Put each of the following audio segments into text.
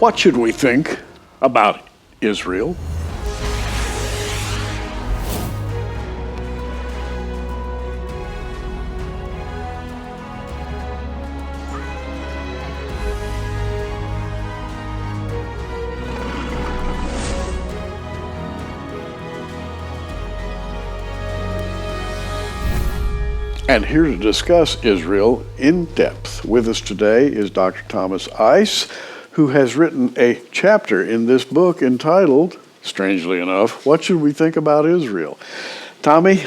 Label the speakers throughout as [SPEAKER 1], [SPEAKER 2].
[SPEAKER 1] What should we think about Israel? And here to discuss Israel in depth with us today is Dr. Thomas Ice, who has written a chapter in this book entitled, strangely enough, What Should We Think About Israel? Tommy,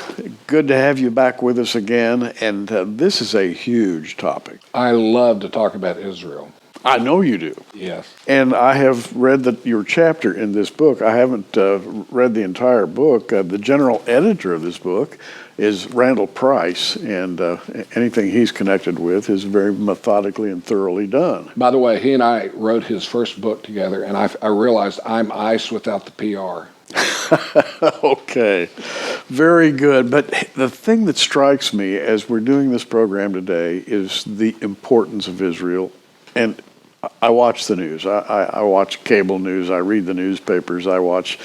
[SPEAKER 1] good to have you back with us again, and this is a huge topic.
[SPEAKER 2] I love to talk about Israel.
[SPEAKER 1] I know you do.
[SPEAKER 2] Yes.
[SPEAKER 1] And I have read your chapter in this book. I haven't read the entire book. The general editor of this book is Randall Price, and anything he's connected with is very methodically and thoroughly done.
[SPEAKER 2] By the way, he and I wrote his first book together, and I realized I'm Ice without the PR.
[SPEAKER 1] Okay, very good. But the thing that strikes me as we're doing this program today is the importance of Israel. And I watch the news. I watch cable news. I read the newspapers. I watch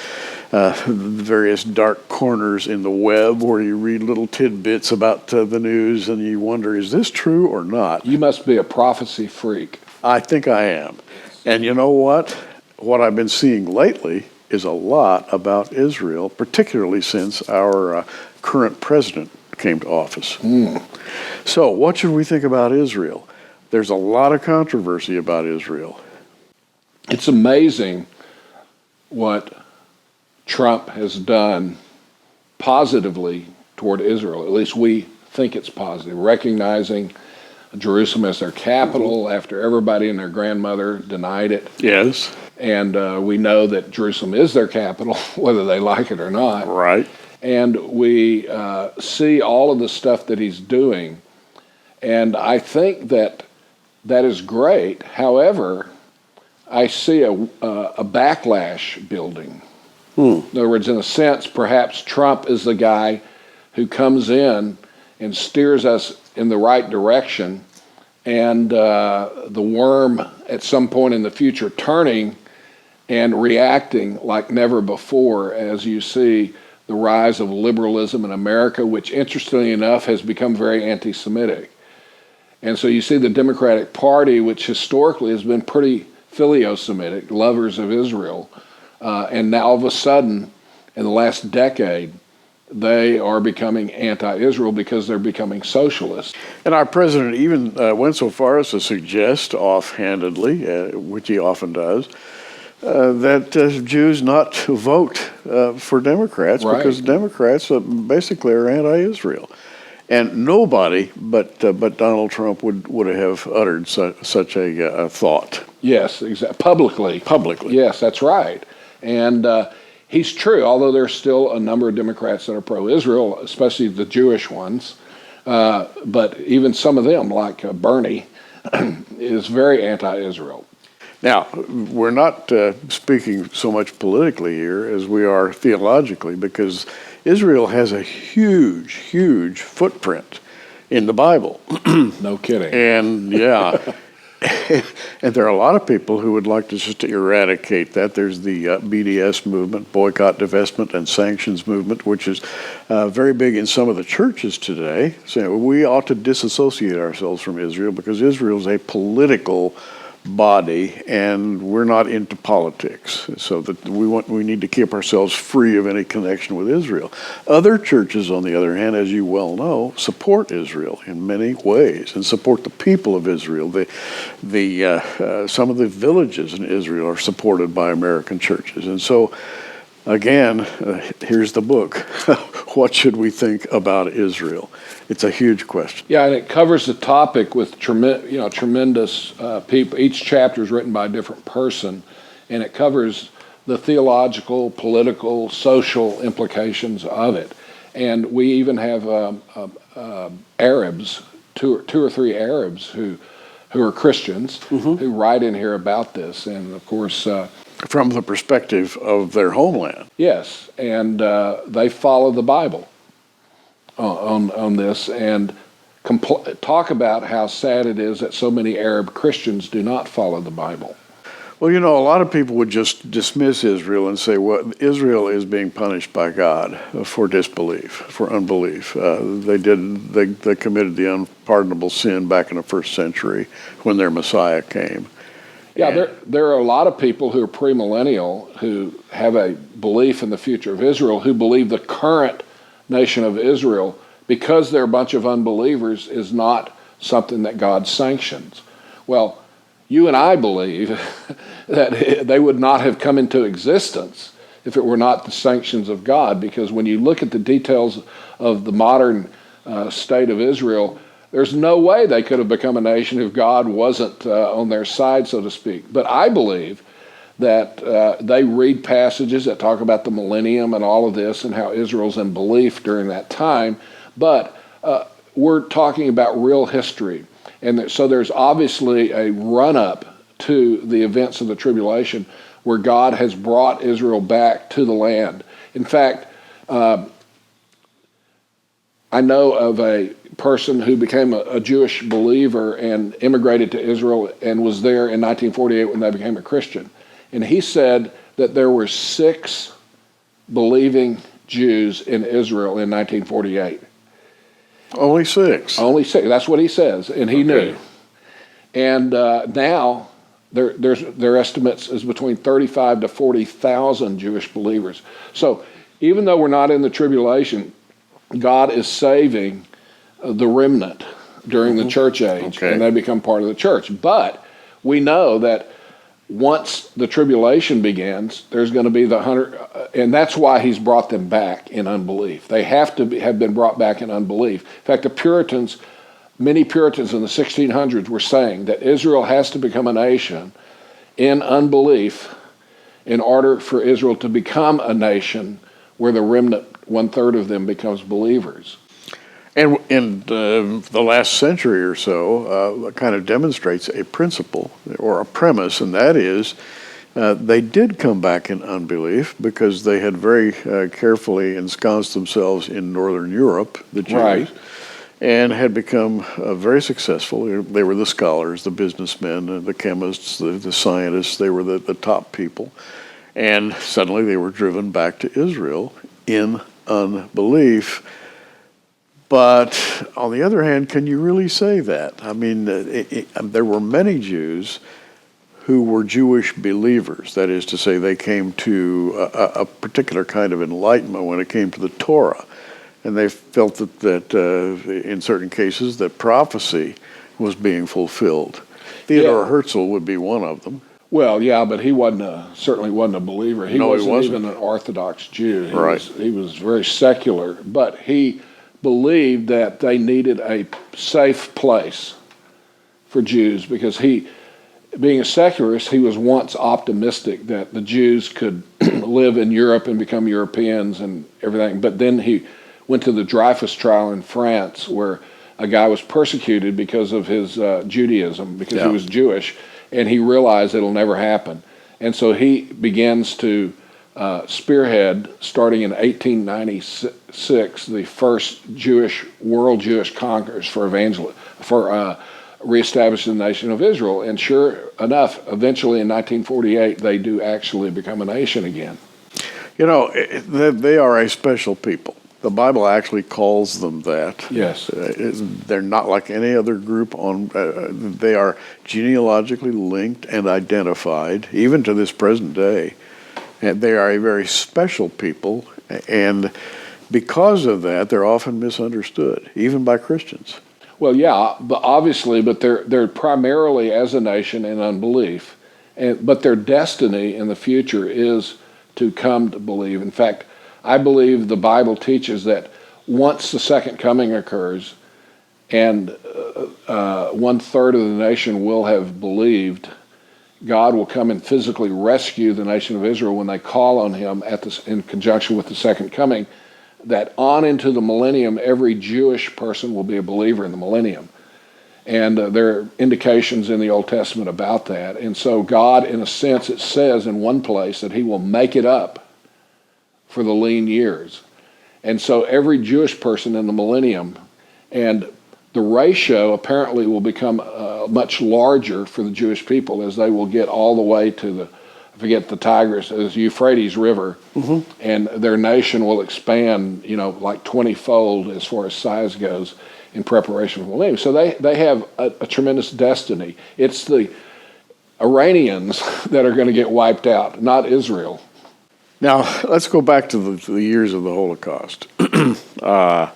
[SPEAKER 1] the various dark corners in the web where you read little tidbits about the news and you wonder, is this true or not?
[SPEAKER 2] You must be a prophecy freak.
[SPEAKER 1] I think I am. And you know what? What I've been seeing lately is a lot about Israel, particularly since our current president came to office. So what should we think about Israel? There's a lot of controversy about Israel.
[SPEAKER 2] It's amazing what Trump has done positively toward Israel. At least we think it's positive, recognizing Jerusalem as their capital after everybody and their grandmother denied it.
[SPEAKER 1] Yes.
[SPEAKER 2] And we know that Jerusalem is their capital, whether they like it or not.
[SPEAKER 1] Right.
[SPEAKER 2] And we see all of the stuff that he's doing. And I think that is great. However, I see a backlash building. In other words, in a sense, perhaps Trump is the guy who comes in and steers us in the right direction, and the worm at some point in the future turning and reacting like never before as you see the rise of liberalism in America, which interestingly enough has become very anti-Semitic. And so you see the Democratic Party, which historically has been pretty filio-Semitic, lovers of Israel, and now all of a sudden, in the last decade, they are becoming anti-Israel because they're becoming socialist.
[SPEAKER 1] And our president even went so far as to suggest offhandedly, which he often does, that Jews not vote for Democrats,
[SPEAKER 2] Right.
[SPEAKER 1] because Democrats basically are anti-Israel. And nobody but Donald Trump would have uttered such a thought.
[SPEAKER 2] Yes, exactly. Publicly. Yes, that's right. And he's true, although there's still a number of Democrats that are pro-Israel, especially the Jewish ones. But even some of them, like Bernie, is very anti-Israel.
[SPEAKER 1] Now, we're not speaking so much politically here as we are theologically, because Israel has a huge, huge footprint in the Bible.
[SPEAKER 2] No kidding.
[SPEAKER 1] And yeah, and there are a lot of people who would like to just eradicate that. There's the BDS movement, boycott, divestment, and sanctions movement, which is very big in some of the churches today. So we ought to disassociate ourselves from Israel because Israel is a political body, and we're not into politics, so that we need to keep ourselves free of any connection with Israel. Other churches, on the other hand, as you well know, support Israel in many ways and support the people of Israel. Some of the villages in Israel are supported by American churches, and so again, here's the book. What should we think about Israel? It's a huge question.
[SPEAKER 2] Yeah, and it covers the topic with tremendous people. Each chapter is written by a different person, and it covers the theological, political, social implications of it. And we even have Arabs, two or three Arabs who are Christians, who write in here about this, and of course.
[SPEAKER 1] From the perspective of their homeland.
[SPEAKER 2] Yes, and they follow the Bible on this, and talk about how sad it is that so many Arab Christians do not follow the Bible.
[SPEAKER 1] Well, you know, a lot of people would just dismiss Israel and say, well, Israel is being punished by God for disbelief, for unbelief. They committed the unpardonable sin back in the first century when their Messiah came.
[SPEAKER 2] Yeah, there are a lot of people who are premillennial who have a belief in the future of Israel, who believe the current nation of Israel, because they're a bunch of unbelievers, is not something that God sanctions. Well, you and I believe that they would not have come into existence if it were not the sanctions of God, because when you look at the details of the modern state of Israel, there's no way they could have become a nation if God wasn't on their side, so to speak. But I believe that they read passages that talk about the millennium and all of this and how Israel's in belief during that time. But we're talking about real history. And so there's obviously a run-up to the events of the tribulation where God has brought Israel back to the land. In fact, I know of a person who became a Jewish believer and immigrated to Israel and was there in 1948 when they became a Christian. And he said that there were 6 believing Jews in Israel in 1948.
[SPEAKER 1] Only 6?
[SPEAKER 2] Only 6. That's what he says, and he knew. And now their estimates is between 35 to 40,000 Jewish believers. So even though we're not in the tribulation, God is saving the remnant during the church age, and they become part of the church. But we know that once the tribulation begins, there's going to be the 100, and that's why he's brought them back in unbelief. They have to have been brought back in unbelief. In fact, the Puritans, many Puritans in the 1600s were saying that Israel has to become a nation in unbelief in order for Israel to become a nation where the remnant, 1/3 of them, becomes believers.
[SPEAKER 1] And in the last century or so, kind of demonstrates a principle or a premise, and that is they did come back in unbelief because they had very carefully ensconced themselves in Northern Europe, the Jews,
[SPEAKER 2] Right.
[SPEAKER 1] and had become very successful. They were the scholars, the businessmen, the chemists, the scientists. They were the top people. And suddenly they were driven back to Israel in unbelief. But on the other hand, can you really say that? I mean, there were many Jews who were Jewish believers. That is to say, they came to a particular kind of enlightenment when it came to the Torah. And they felt that in certain cases that prophecy was being fulfilled. Theodore Herzl would be one of them.
[SPEAKER 2] Well, yeah, but he certainly wasn't a believer. He wasn't even an Orthodox Jew. He was very secular, but he believed that they needed a safe place for Jews because being a secularist, he was once optimistic that the Jews could live in Europe and become Europeans and everything. But then he went to the Dreyfus trial in France where a guy was persecuted because of his Judaism, because he was Jewish, and he realized it'll never happen. And so he begins to spearhead, starting in 1896, the first world Jewish Congress for reestablishing the nation of Israel. And sure enough, eventually in 1948, they do actually become a nation again.
[SPEAKER 1] You know, they are a special people. The Bible actually calls them that.
[SPEAKER 2] Yes.
[SPEAKER 1] They're not like any other group. They are genealogically linked and identified, even to this present day. And they are a very special people, and because of that, they're often misunderstood, even by Christians.
[SPEAKER 2] Well, yeah, but obviously, but they're primarily as a nation in unbelief, but their destiny in the future is to come to believe. In fact, I believe the Bible teaches that once the second coming occurs, and 1/3 of the nation will have believed, God will come and physically rescue the nation of Israel when they call on him in conjunction with the second coming, that on into the millennium, every Jewish person will be a believer in the millennium. And there are indications in the Old Testament about that. And so God, in a sense, it says in one place that he will make it up for the lean years. And so every Jewish person in the millennium, and the ratio apparently will become much larger for the Jewish people as they will get all the way to the, I forget the Tigris, the Euphrates River, and their nation will expand, like 20-fold as far as size goes in preparation for the millennium. So they have a tremendous destiny. It's the Iranians that are going to get wiped out, not Israel.
[SPEAKER 1] Now, let's go back to the years of the Holocaust. The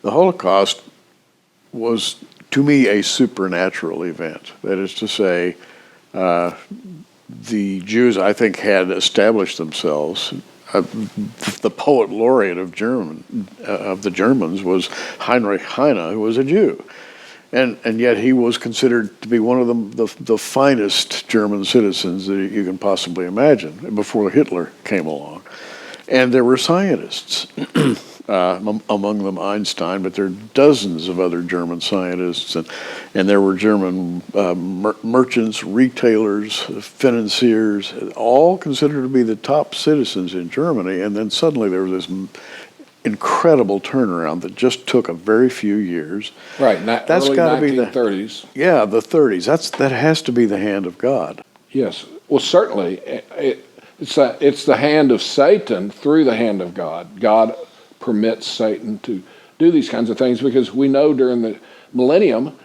[SPEAKER 1] Holocaust was, to me, a supernatural event. That is to say, the Jews, I think, had established themselves. The poet laureate of the Germans was Heinrich Heine, who was a Jew. And yet he was considered to be one of the finest German citizens that you can possibly imagine before Hitler came along. And there were scientists, among them Einstein, but there are dozens of other German scientists, and there were German merchants, retailers, financiers, all considered to be the top citizens in Germany. And then suddenly there was this incredible turnaround that just took a very few years.
[SPEAKER 2] Right,
[SPEAKER 1] That's
[SPEAKER 2] early
[SPEAKER 1] got to be
[SPEAKER 2] 1930s.
[SPEAKER 1] Yeah, the 30s. That has to be the hand of God.
[SPEAKER 2] Yes, well, certainly it's the hand of Satan through the hand of God. God permits Satan to do these kinds of things because we know during the millennium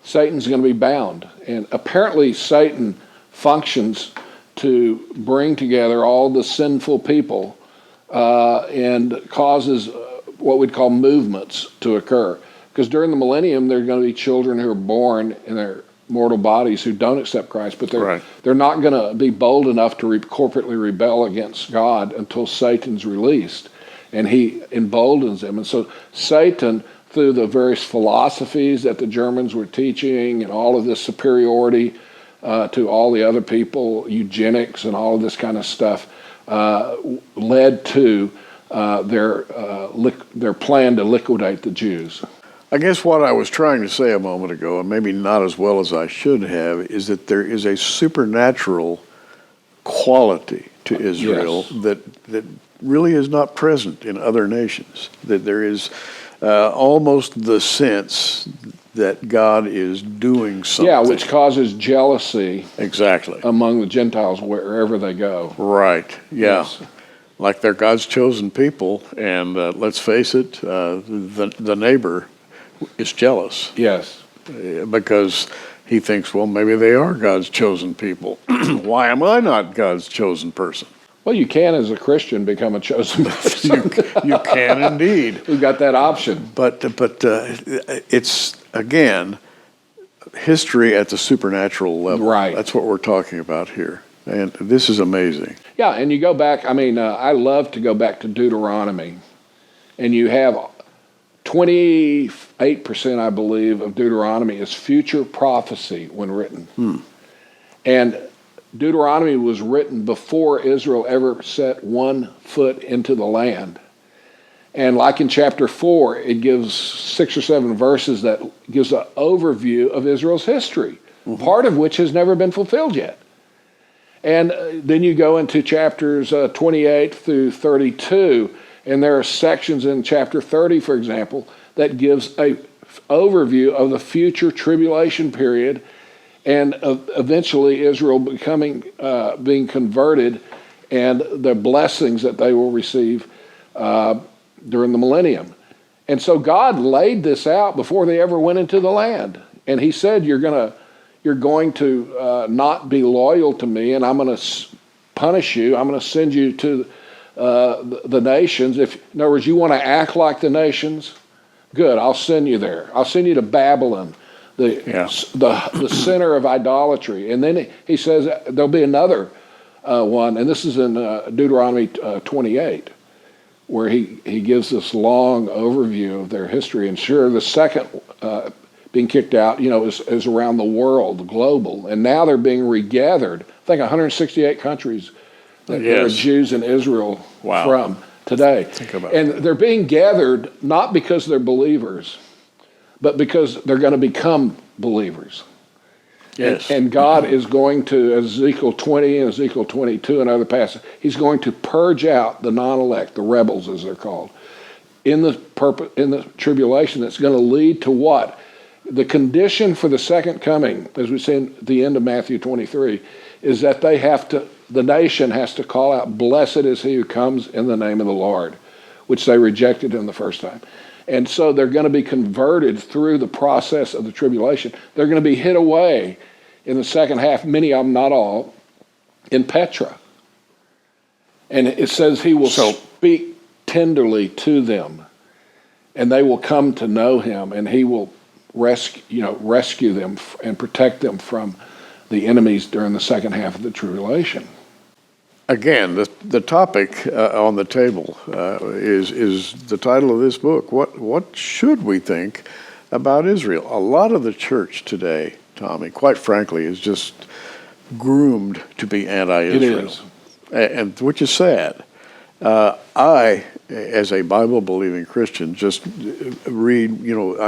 [SPEAKER 2] Satan's going to be bound, and apparently Satan functions to bring together all the sinful people and causes what we'd call movements to occur. Because during the millennium, there are going to be children who are born in their mortal bodies who don't accept Christ, but they're not going to be bold enough to corporately rebel against God until Satan's released, and he emboldens them. And so Satan, through the various philosophies that the Germans were teaching and all of this superiority to all the other people, eugenics and all of this kind of stuff, led to their plan to liquidate the Jews.
[SPEAKER 1] I guess what I was trying to say a moment ago, and maybe not as well as I should have, is that there is a supernatural quality to Israel that really is not present in other nations. That there is almost the sense that God is doing something.
[SPEAKER 2] Yeah, which causes jealousy.
[SPEAKER 1] Exactly.
[SPEAKER 2] Among the Gentiles wherever they go.
[SPEAKER 1] Right, yeah.
[SPEAKER 2] Yes.
[SPEAKER 1] Like they're God's chosen people, and let's face it, the neighbor is jealous.
[SPEAKER 2] Yes.
[SPEAKER 1] Because he thinks, well, maybe they are God's chosen people. Why am I not God's chosen person?
[SPEAKER 2] Well, you can, as a Christian, become a chosen person.
[SPEAKER 1] you can indeed.
[SPEAKER 2] We've got that option.
[SPEAKER 1] But it's, again, history at the supernatural level.
[SPEAKER 2] Right.
[SPEAKER 1] That's what we're talking about here. And this is amazing.
[SPEAKER 2] Yeah, and you go back, I love to go back to Deuteronomy, and you have 28%, I believe, of Deuteronomy is future prophecy when written. And Deuteronomy was written before Israel ever set one foot into the land. And like in chapter 4, it gives 6 or 7 verses that gives an overview of Israel's history, part of which has never been fulfilled yet. And then you go into chapters 28 through 32, and there are sections in chapter 30, for example, that gives a overview of the future tribulation period and eventually Israel being converted and the blessings that they will receive during the millennium. And so God laid this out before they ever went into the land. And he said, you're going to not be loyal to me, and I'm going to punish you. I'm going to send you to the nations. In other words, you want to act like the nations? Good, I'll send you there. I'll send you to Babylon, the center of idolatry. And then he says there'll be another one, and this is in Deuteronomy 28, where he gives this long overview of their history. And sure, the second being kicked out, is around the world, global. And now they're being regathered. I think 168 countries that there are Jews in Israel from today.
[SPEAKER 1] Think about
[SPEAKER 2] and
[SPEAKER 1] that.
[SPEAKER 2] They're being gathered not because they're believers, but because they're going to become believers.
[SPEAKER 1] Yes.
[SPEAKER 2] And God is going to, Ezekiel 20 and Ezekiel 22 and other passages, he's going to purge out the non-elect, the rebels as they're called, in the tribulation that's going to lead to what? The condition for the second coming, as we say at the end of Matthew 23, is that the nation has to call out, "Blessed is he who comes in the name of the Lord," which they rejected him the first time. And so they're going to be converted through the process of the tribulation. They're going to be hid away in the second half, many of them, not all, in Petra. And it says he will speak tenderly to them, and they will come to know him, and he will rescue them and protect them from the enemies during the second half of the tribulation.
[SPEAKER 1] Again, the topic on the table is the title of this book. What should we think about Israel? A lot of the church today, Tommy, quite frankly, is just groomed to be anti-Israel. It is. And which is sad. I, as a Bible-believing Christian, just read,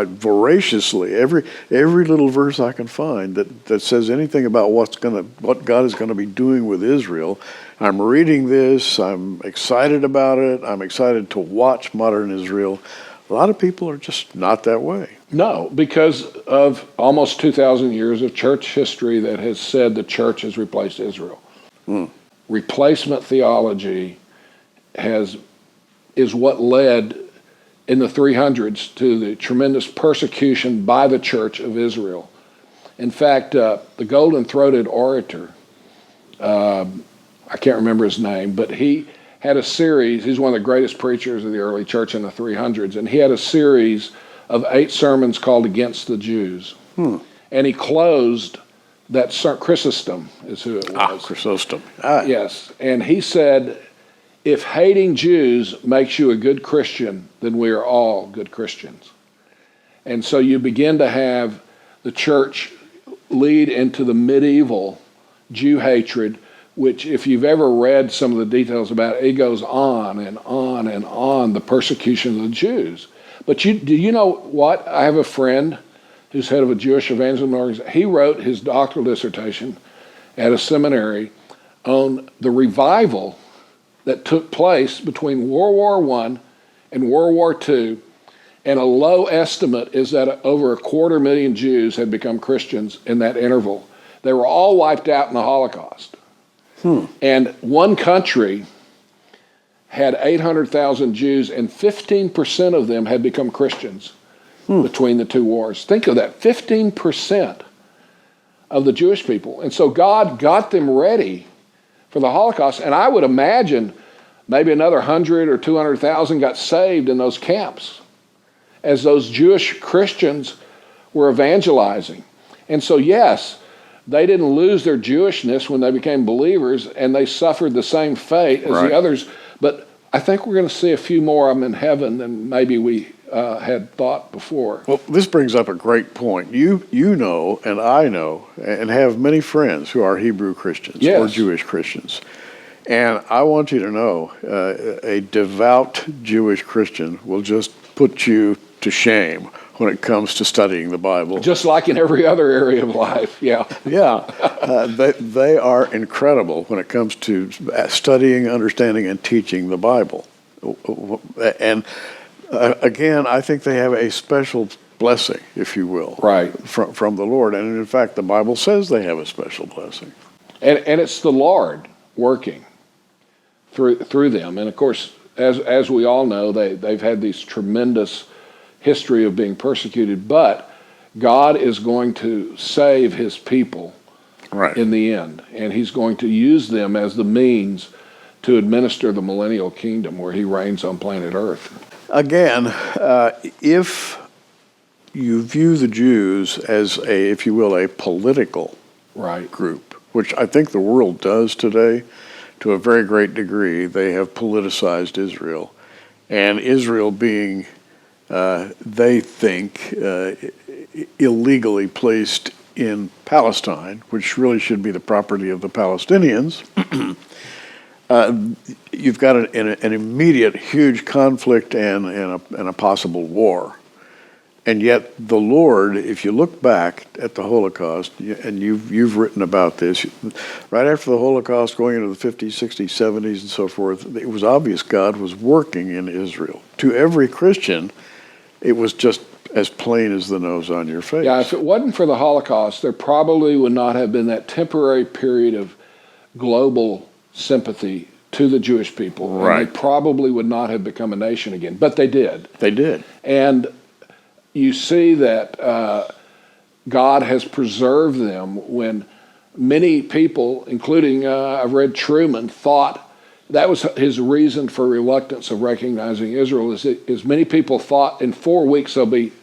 [SPEAKER 1] voraciously every little verse I can find that says anything about what God is going to be doing with Israel. I'm reading this. I'm excited about it. I'm excited to watch modern Israel. A lot of people are just not that way.
[SPEAKER 2] No, because of almost 2,000 years of church history that has said the church has replaced Israel. Replacement theology is what led in the 300s to the tremendous persecution by the church of Israel. In fact, the golden-throated orator, I can't remember his name, but he had a series. He's one of the greatest preachers of the early church in the 300s, and he had a series of 8 sermons called Against the Jews. And he closed that Chrysostom is who it was.
[SPEAKER 1] Chrysostom.
[SPEAKER 2] Yes, and he said, if hating Jews makes you a good Christian, then we are all good Christians. And so you begin to have the church lead into the medieval Jew hatred, which if you've ever read some of the details about it, it goes on and on and on, the persecution of the Jews. But do you know what? I have a friend who's head of a Jewish evangelism organization. He wrote his doctoral dissertation at a seminary on the revival that took place between World War I and World War II, and a low estimate is that over 250,000 Jews had become Christians in that interval. They were all wiped out in the Holocaust. And one country had 800,000 Jews, and 15% of them had become Christians between the two wars. Think of that, 15% of the Jewish people. And so God got them ready for the Holocaust, and I would imagine maybe another 100 or 200,000 got saved in those camps as those Jewish Christians were evangelizing. And so yes, they didn't lose their Jewishness when they became believers, and they suffered the same fate as the others. But I think we're going to see a few more of them in heaven than maybe we had thought before.
[SPEAKER 1] Well, this brings up a great point. You know, and I know, and have many friends who are Hebrew Christians or Jewish Christians. And I want you to know, a devout Jewish Christian will just put you to shame when it comes to studying the Bible.
[SPEAKER 2] Just like in every other area of life,
[SPEAKER 1] Yeah, they are incredible when it comes to studying, understanding, and teaching the Bible. And again, I think they have a special blessing, if you will, from the Lord. And in fact, the Bible says they have a special blessing.
[SPEAKER 2] And it's the Lord working through them. And of course, as we all know, they've had these tremendous history of being persecuted, but God is going to save his people in the end, and he's going to use them as the means to administer the Millennial Kingdom where he reigns on planet Earth.
[SPEAKER 1] Again, if you view the Jews as if you will, a political group, which I think the world does today to a very great degree, they have politicized Israel, and Israel being they think, illegally placed in Palestine, which really should be the property of the Palestinians, you've got an immediate huge conflict and a possible war. And yet the Lord, if you look back at the Holocaust, and you've written about this, right after the Holocaust, going into the 50s, 60s, 70s, and so forth, it was obvious God was working in Israel. To every Christian, it was just as plain as the nose on your face.
[SPEAKER 2] Yeah, if it wasn't for the Holocaust, there probably would not have been that temporary period of global sympathy to the Jewish people.
[SPEAKER 1] Right.
[SPEAKER 2] And they probably would not have become a nation again, but they did.
[SPEAKER 1] They did.
[SPEAKER 2] And you see that God has preserved them when many people, including I've read Truman, thought that was his reason for reluctance of recognizing Israel, is many people thought in 4 weeks they'll be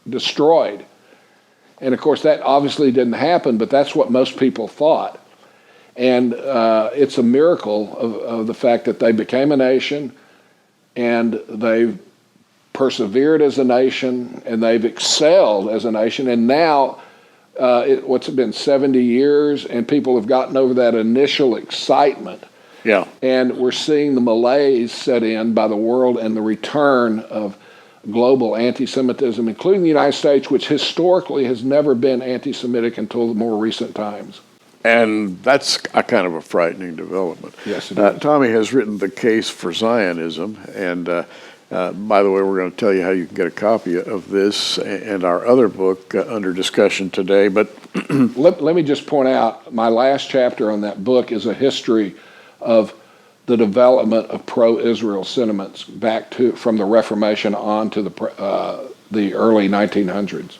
[SPEAKER 2] destroyed. And of course that obviously didn't happen, but that's what most people thought. And it's a miracle of the fact that they became a nation, and they've persevered as a nation, and they've excelled as a nation. And now, what's it been, 70 years, and people have gotten over that initial excitement.
[SPEAKER 1] Yeah.
[SPEAKER 2] And we're seeing the malaise set in by the world and the return of global anti-Semitism, including the United States, which historically has never been anti-Semitic until the more recent times.
[SPEAKER 1] And that's a kind of a frightening development.
[SPEAKER 2] Yes, it is.
[SPEAKER 1] Tommy has written The Case for Zionism, and by the way, we're going to tell you how you can get a copy of this and our other book under discussion today. But
[SPEAKER 2] let me just point out, my last chapter on that book is a history of the development of pro-Israel sentiments back to from the Reformation on to the early 1900s.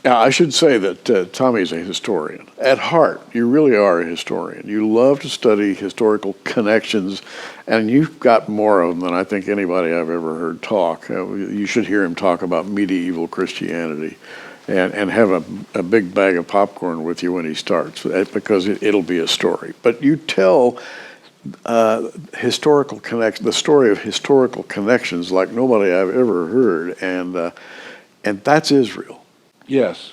[SPEAKER 1] Now, I should say that Tommy is a historian. At heart, you really are a historian. You love to study historical connections, and you've got more of them than I think anybody I've ever heard talk. You should hear him talk about medieval Christianity and have a big bag of popcorn with you when he starts, because it'll be a story. But you tell the story of historical connections like nobody I've ever heard, and that's Israel.
[SPEAKER 2] Yes.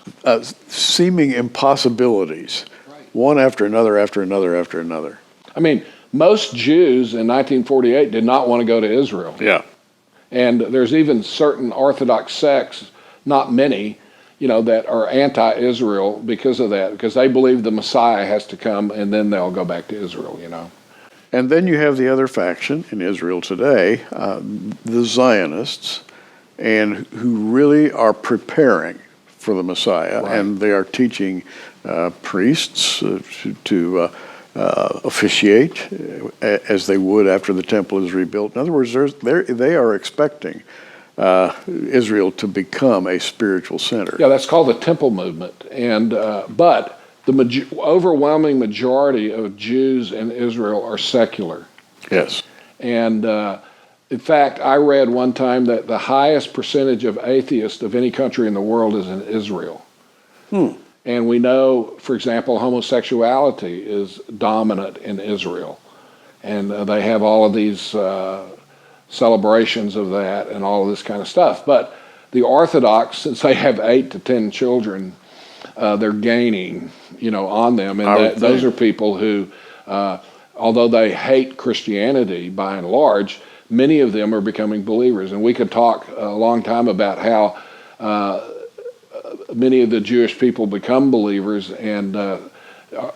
[SPEAKER 1] Seeming impossibilities, right. One after another, after another, after another.
[SPEAKER 2] I mean, most Jews in 1948 did not want to go to Israel.
[SPEAKER 1] Yeah.
[SPEAKER 2] And there's even certain Orthodox sects, not many, that are anti-Israel because of that, because they believe the Messiah has to come and then they'll go back to Israel,
[SPEAKER 1] And then you have the other faction in Israel today, the Zionists, and who really are preparing for the Messiah,
[SPEAKER 2] right.
[SPEAKER 1] And they are teaching priests to officiate as they would after the temple is rebuilt. In other words, they are expecting Israel to become a spiritual center.
[SPEAKER 2] Yeah, that's called the temple movement. And but the overwhelming majority of Jews in Israel are secular.
[SPEAKER 1] Yes.
[SPEAKER 2] And in fact, I read one time that the highest percentage of atheists of any country in the world is in Israel. And we know, for example, homosexuality is dominant in Israel. And they have all of these celebrations of that and all of this kind of stuff. But the Orthodox, since they have 8 to 10 children, they're gaining, on them. And those are people who, although they hate Christianity by and large, many of them are becoming believers. And we could talk a long time about how many of the Jewish people become believers and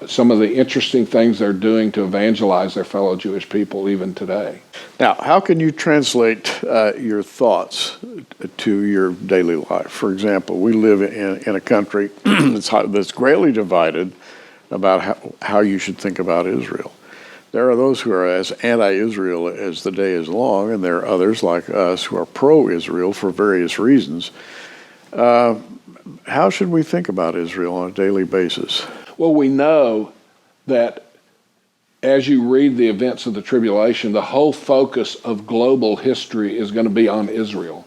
[SPEAKER 2] some of the interesting things they're doing to evangelize their fellow Jewish people even today.
[SPEAKER 1] Now, how can you translate your thoughts to your daily life? For example, we live in a country that's greatly divided about how you should think about Israel. There are those who are as anti-Israel as the day is long, and there are others like us who are pro-Israel for various reasons. How should we think about Israel on a daily basis?
[SPEAKER 2] Well, we know that as you read the events of the tribulation, the whole focus of global history is going to be on Israel.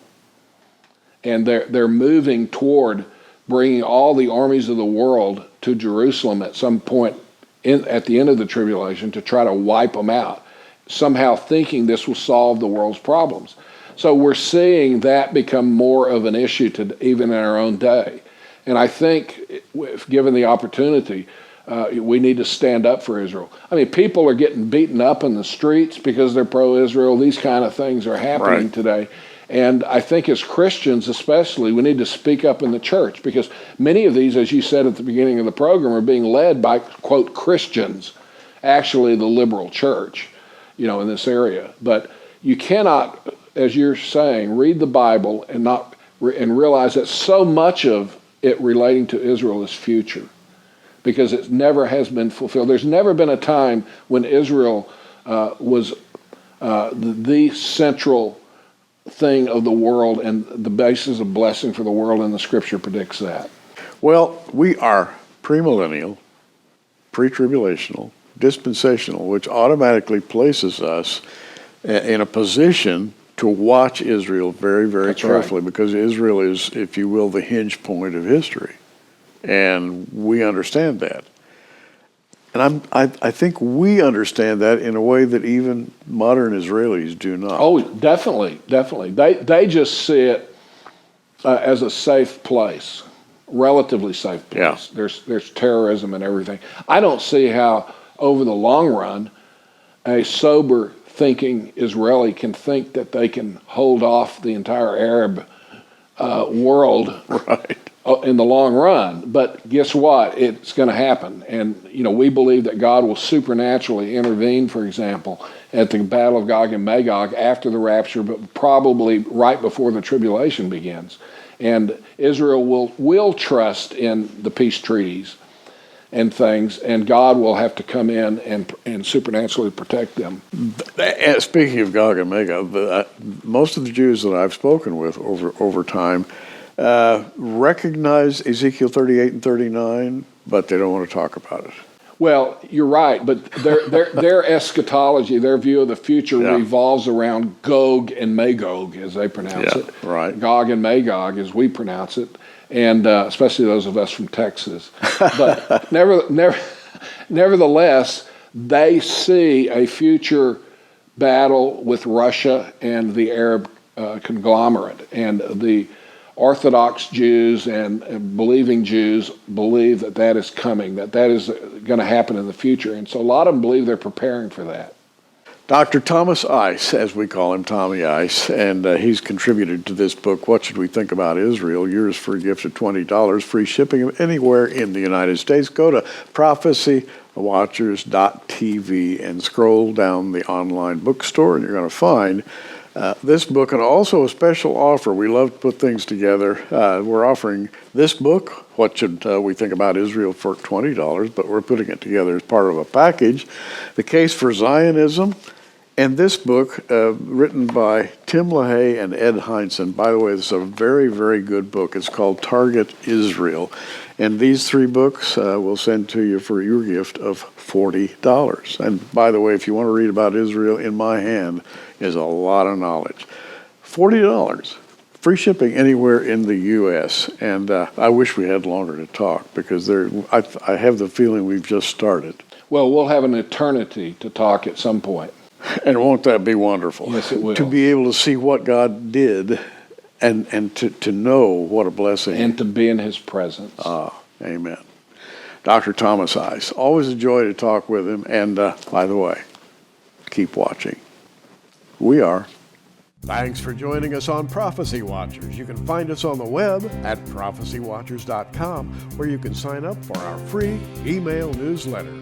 [SPEAKER 2] And they're moving toward bringing all the armies of the world to Jerusalem at some point at the end of the tribulation to try to wipe them out, somehow thinking this will solve the world's problems. So we're seeing that become more of an issue even in our own day. And I think, if given the opportunity, we need to stand up for Israel. I mean, people are getting beaten up in the streets because they're pro-Israel. These kind of things are happening today. And I think as Christians especially, we need to speak up in the church, because many of these, as you said at the beginning of the program, are being led by, quote, Christians, actually the liberal church, in this area. But you cannot, as you're saying, read the Bible and not and realize that so much of it relating to Israel is future, because it never has been fulfilled. There's never been a time when Israel was the central thing of the world and the basis of blessing for the world, and the Scripture predicts that.
[SPEAKER 1] Well, we are premillennial, pre-tribulational, dispensational, which automatically places us in a position to watch Israel very, very
[SPEAKER 2] That's
[SPEAKER 1] carefully,
[SPEAKER 2] right.
[SPEAKER 1] because Israel is, if you will, the hinge point of history. And we understand that. And I think we understand that in a way that even modern Israelis do not.
[SPEAKER 2] Oh, definitely. They just see it as a safe place, relatively safe place.
[SPEAKER 1] Yeah.
[SPEAKER 2] There's terrorism and everything. I don't see how, over the long run, a sober thinking Israeli can think that they can hold off the entire Arab world
[SPEAKER 1] Right.
[SPEAKER 2] in the long run. But guess what? It's going to happen. And, we believe that God will supernaturally intervene, for example, at the Battle of Gog and Magog after the rapture, but probably right before the tribulation begins. And Israel will trust in the peace treaties and things, and God will have to come in and supernaturally protect them.
[SPEAKER 1] Speaking of Gog and Magog, most of the Jews that I've spoken with over time recognize Ezekiel 38 and 39, but they don't want to talk about it.
[SPEAKER 2] Well, you're right, but their eschatology, their view of the future, revolves around Gog and Magog, as they pronounce it.
[SPEAKER 1] Right.
[SPEAKER 2] Gog and Magog, as we pronounce it, and especially those of us from Texas. But nevertheless, they see a future battle with Russia and the Arab conglomerate, and the Orthodox Jews and believing Jews believe that is coming, that is going to happen in the future. And so a lot of them believe they're preparing for that.
[SPEAKER 1] Dr. Thomas Ice, as we call him, Tommy Ice, and he's contributed to this book, What Should We Think About Israel? Yours for a gift of $20, free shipping anywhere in the United States. Go to prophecywatchers.tv and scroll down the online bookstore, and you're going to find this book, and also a special offer. We love to put things together. We're offering this book, What Should We Think About Israel, for $20, but we're putting it together as part of a package. The Case for Zionism, and this book written by Tim LaHaye and Ed Heinzen. By the way, this is a very, very good book. It's called Target Israel. And these three books we'll send to you for your gift of $40. And by the way, if you want to read about Israel, in my hand is a lot of knowledge. $40. Free shipping anywhere in the U.S. And I wish we had longer to talk, because I have the feeling we've just started.
[SPEAKER 2] Well, we'll have an eternity to talk at some point.
[SPEAKER 1] And won't that be wonderful?
[SPEAKER 2] Yes, it will.
[SPEAKER 1] To be able to see what God did and to know what a blessing.
[SPEAKER 2] And to be in his presence.
[SPEAKER 1] Amen. Dr. Thomas Ice, always a joy to talk with him. And by the way, keep watching. We are. Thanks for joining us on Prophecy Watchers. You can find us on the web at prophecywatchers.com, where you can sign up for our free email newsletter.